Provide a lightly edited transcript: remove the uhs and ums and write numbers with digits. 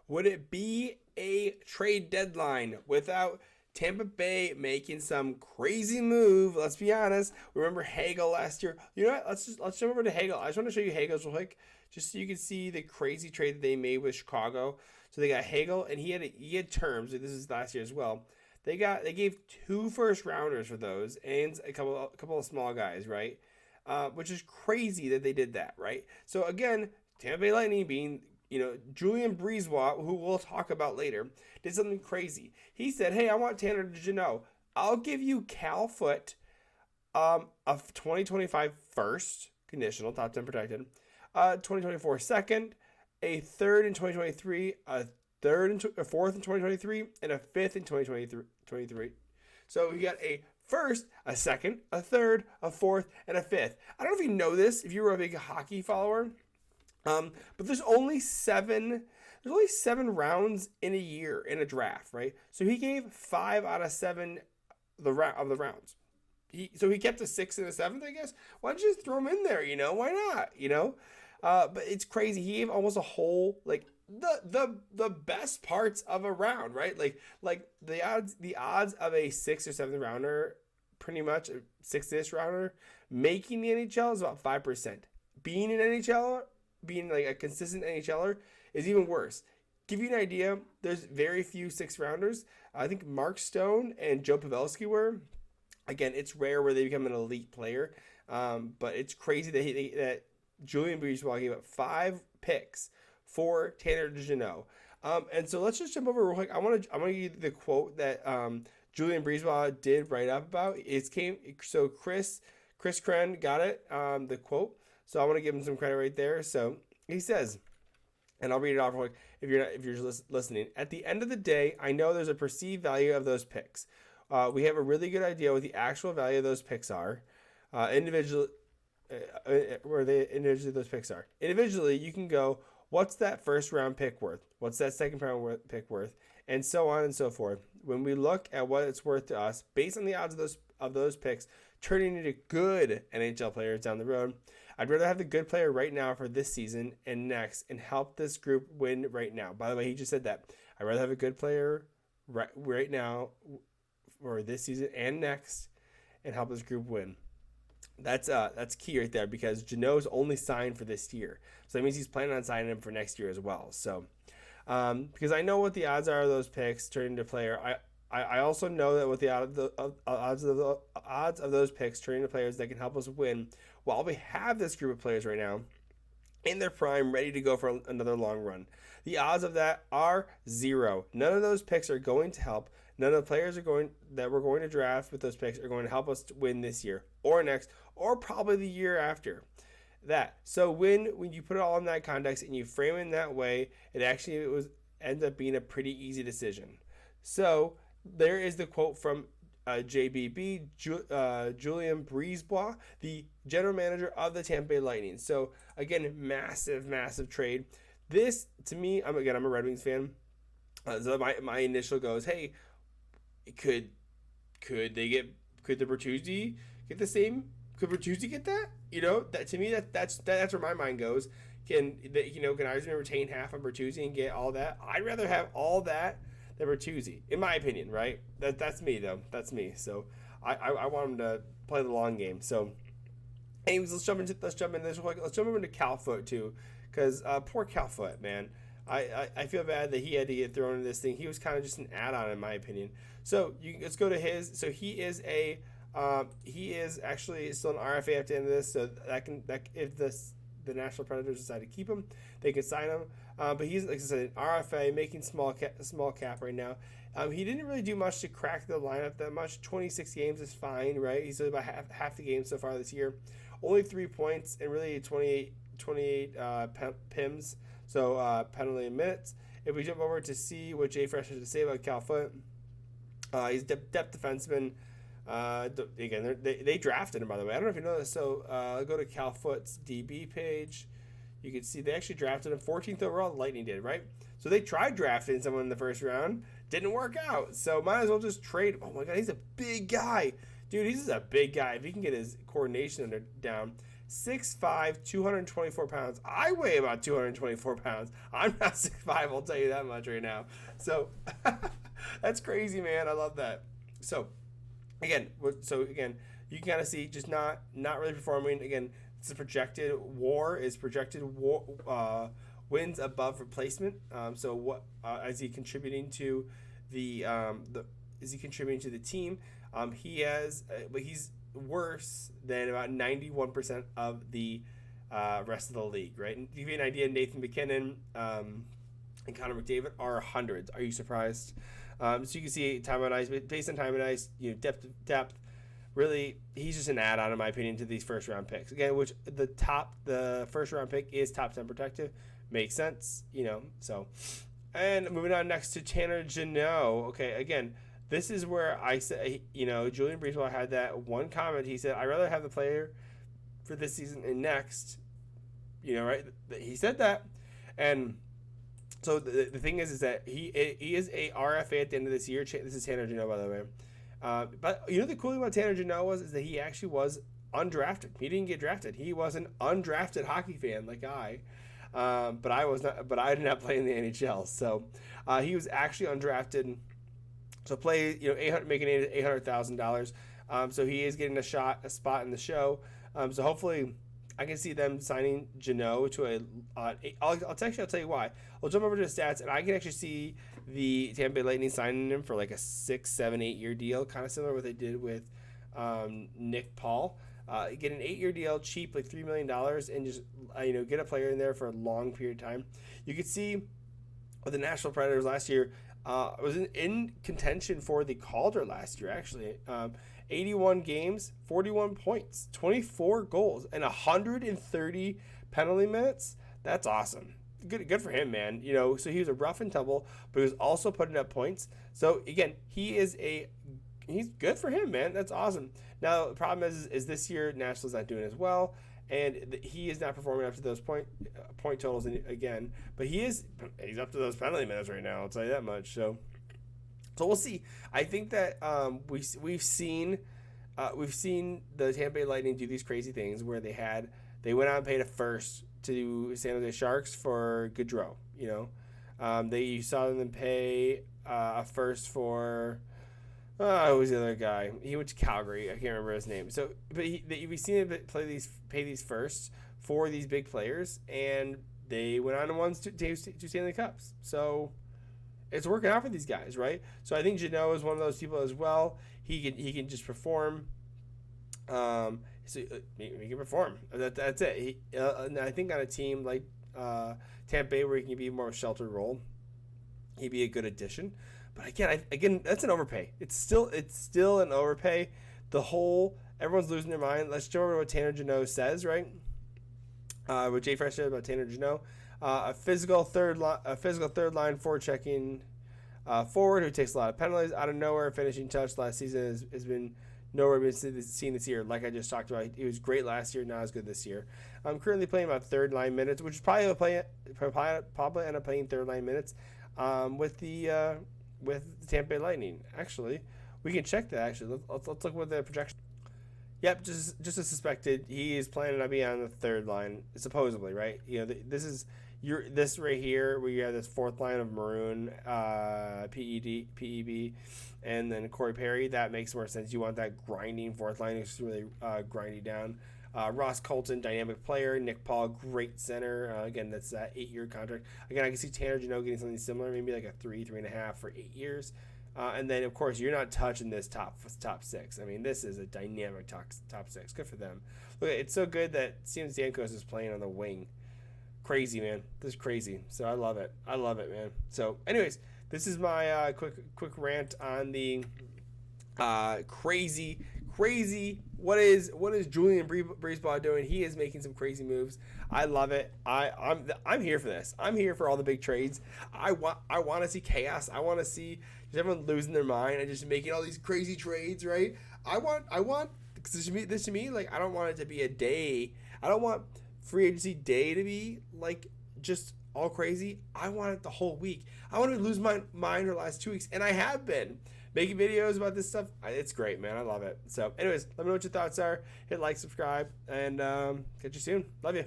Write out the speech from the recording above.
Would it be a trade deadline without Tampa Bay making some crazy move? Let's be honest. Remember Hagel last year? You know what? Let's jump over to Hagel. I just want to show you Hagel's real quick, just so you can see the crazy trade that they made with Chicago. So they got Hagel, and he had terms. This is last year as well. They gave 2 first rounders for those, and a couple of small guys, right? Which is crazy that they did that, right? So again, Tampa Bay Lightning being Julian Breezewalt, who we'll talk about later, did something crazy. He said, "Hey, I want Tanner Jeannot. I'll give you Cal Foot, a 2025 first, conditional, top 10 protected, 2024 second, a third in 2023, a fourth in 2023, and a fifth in 2023. So you got a first, a second, a third, a fourth, and a fifth. I don't know if you know this, if you were a big hockey follower, but there's only seven. There's only 7 rounds in a year in a draft, right? So he gave 5 out of 7 of the rounds. So he kept a 6th and a 7th, I guess. Why don't you just throw him in there? Why not? But it's crazy. He gave almost a whole the best parts of a round, right? Like the odds of a 6th or 7th rounder, pretty much a 6th rounder, making the NHL is about 5%. Being an NHL, being like a consistent NHLer, is even worse. Give you an idea, there's very few 6th rounders. I think Mark Stone and Joe Pavelski were. Again, it's rare where they become an elite player, but it's crazy that Julian Breezewalt gave up 5 picks for Tanner Jeannot. And so let's just jump over real quick. I want to give you the quote that Julian Breezewalt did write up about. So Chris Kren got it, the quote. So I want to give him some credit right there. So he says, and I'll read it off real quick if you're listening. At the end of the day, I know there's a perceived value of those picks. We have a really good idea what the actual value of those picks are. Individually, where those picks are. Individually, you can go, what's that first round pick worth? What's that second round pick worth? And so on and so forth. When we look at what it's worth to us, based on the odds of those picks turning into good NHL players down the road, I'd rather have the good player right now for this season and next and help this group win right now. By the way, he just said that. I'd rather have a good player right now for this season and next and help this group win. That's key right there, because Jeannot's only signed for this year. So that means he's planning on signing him for next year as well. So because I know what the odds are of those picks turning into player. I also know that with the odds of those picks turning into players that can help us win, while we have this group of players right now in their prime, ready to go for another long run. The odds of that are 0. None of those picks are going to help. None of the players that we're going to draft with those picks are going to help us win this year or next or probably the year after that. So when you put it all in that context and you frame it in that way, it ends up being a pretty easy decision. So there is the quote from JBB, Julian Breezewalt, the general manager of the Tampa Bay Lightning. So again, massive trade. This, to me, I'm a Red Wings fan. So my initial goes, hey, could the Bertuzzi get the same? Could Bertuzzi get that? That to me that's where my mind goes. Can Eisman retain half of Bertuzzi and get all that? I'd rather have all that than Bertuzzi, in my opinion, right? That's me though. That's me. So I want him to play the long game. So anyways, let's jump into this. Let's jump over into Cal Foot too, because poor Cal Foot, man. I feel bad that he had to get thrown into this thing. He was kind of just an add-on, in my opinion. So let's go to his. So he is actually still an RFA at the end of this. So that if the Nashville Predators decide to keep him, they can sign him. But he's, like I said, an RFA, making small cap right now. He didn't really do much to crack the lineup that much. 26 games is fine, right? He's about half the game so far this year. Only 3 points and really 28 PIMs. So penalty minutes. If we jump over to see what Jay Fresh has to say about Cal Foot, he's depth defenseman. Again, they drafted him, by the way. I don't know if you know this. So go to Cal Foot's DB page. You can see they actually drafted him 14th overall. The Lightning did, right? So they tried drafting someone in the first round. Didn't work out. So might as well just trade. Oh, my God. He's a big guy. Dude, he's just a big guy. If he can get his coordination down. 6'5", 224 pounds. I weigh about 224 pounds. I'm not 6'5", I'll tell you that much right now. So that's crazy, man. I love that. So again, you can kind of see just not really performing. Again, it's a projected wins above replacement. So what is he contributing to the is he contributing to the team? But he's worse than about 91% of the rest of the league, right? And to give you an idea, Nathan McKinnon and Connor McDavid are hundreds. Are you surprised? So you can see time on ice, based on time on ice, depth. Really, he's just an add-on, in my opinion, to these first-round picks. Again, which the first-round pick is top 10 protective. Makes sense, So, and moving on next to Tanner Jeannot. Okay, again, this is where I say, Julian Breezeball had that one comment. He said, "I'd rather have the player for this season and next." Right? He said that, and so the thing is that he is a RFA at the end of this year. This is Tanner Jeannot, by the way. But the cool thing about Tanner Jeannot is that he actually was undrafted. He didn't get drafted. He was an undrafted hockey fan like I. But I was not. But I did not play in the NHL. So he was actually undrafted. So play, making $800,000. So he is getting a spot in the show. So hopefully, I can see them signing Jeannot to a. I'll tell you why. We'll jump over to the stats, and I can actually see the Tampa Bay Lightning signing him for like a 6, 7, 8 year deal, kind of similar to what they did with Nick Paul. Get an 8-year deal, cheap, like $3 million, and just get a player in there for a long period of time. You could see with the Nashville Predators last year. Was in contention for the Calder last year, actually. 81 games, 41 points, 24 goals, and 130 penalty minutes. That's awesome. Good for him, man. So he was a rough and tumble, but he was also putting up points. So again, he's good for him, man. That's awesome. Now the problem is this year Nashville's not doing as well, and he is not performing up to those point totals again. But he's up to those penalty minutes right now. I'll tell you that much. So we'll see. I think that we've seen the Tampa Bay Lightning do these crazy things where they went out and paid a first to San Jose Sharks for Gaudreau. You saw them pay a first for. Who was the other guy? He went to Calgary. I can't remember his name. So, but we've seen him pay these firsts for these big players, and they went on and won two Stanley Cups. So, it's working out for these guys, right? So I think Jeannot is one of those people as well. He can just perform. So he can perform. That's it. And I think on a team like Tampa Bay, where he can be more of a sheltered role, he'd be a good addition. But again, that's an overpay. It's still an overpay. Everyone's losing their mind. Let's jump over to what Tanner Jeannot says, right? What Jay Fresh said about Tanner Jeannot, a physical third line forward-checking forward who takes a lot of penalties out of nowhere. Finishing touch last season has been nowhere been seen this year. Like I just talked about, he was great last year, not as good this year. I'm currently playing about third line minutes, which is probably end up playing third line minutes with the Tampa Bay Lightning. Actually, we can check that. Actually, let's look what the projection. Yep, just as suspected, he is planning on being on the third line, supposedly, right? This right here, where you have this fourth line of Maroon, PEB, and then Corey Perry. That makes more sense. You want that grinding fourth line, it's really grinding down. Ross Colton, dynamic player. Nick Paul, great center. Again, that's that 8-year contract. Again, I can see Tanner Jeannot getting something similar, maybe like a 3.5 for 8 years. And then, of course, you're not touching this top 6. I mean, this is a dynamic top 6. Good for them. Look, it's so good that Steven Stamkos is playing on the wing. Crazy, man. This is crazy. So I love it. Man. So, anyways, this is my quick rant on the crazy. What is Julian Breezeball doing? He is making some crazy moves. I love it. I'm here for this. I'm here for all the big trades. I want to see chaos. I want to see just everyone losing their mind and just making all these crazy trades, right? I want this to me, like, I don't want it to be a day. I don't want free agency day to be like just all crazy. I want it the whole week. I want to lose my mind for the last 2 weeks, and I have been, making videos about this stuff. It's great, man. I love it. So, anyways, let me know what your thoughts are. Hit like, subscribe, and catch you soon. Love you.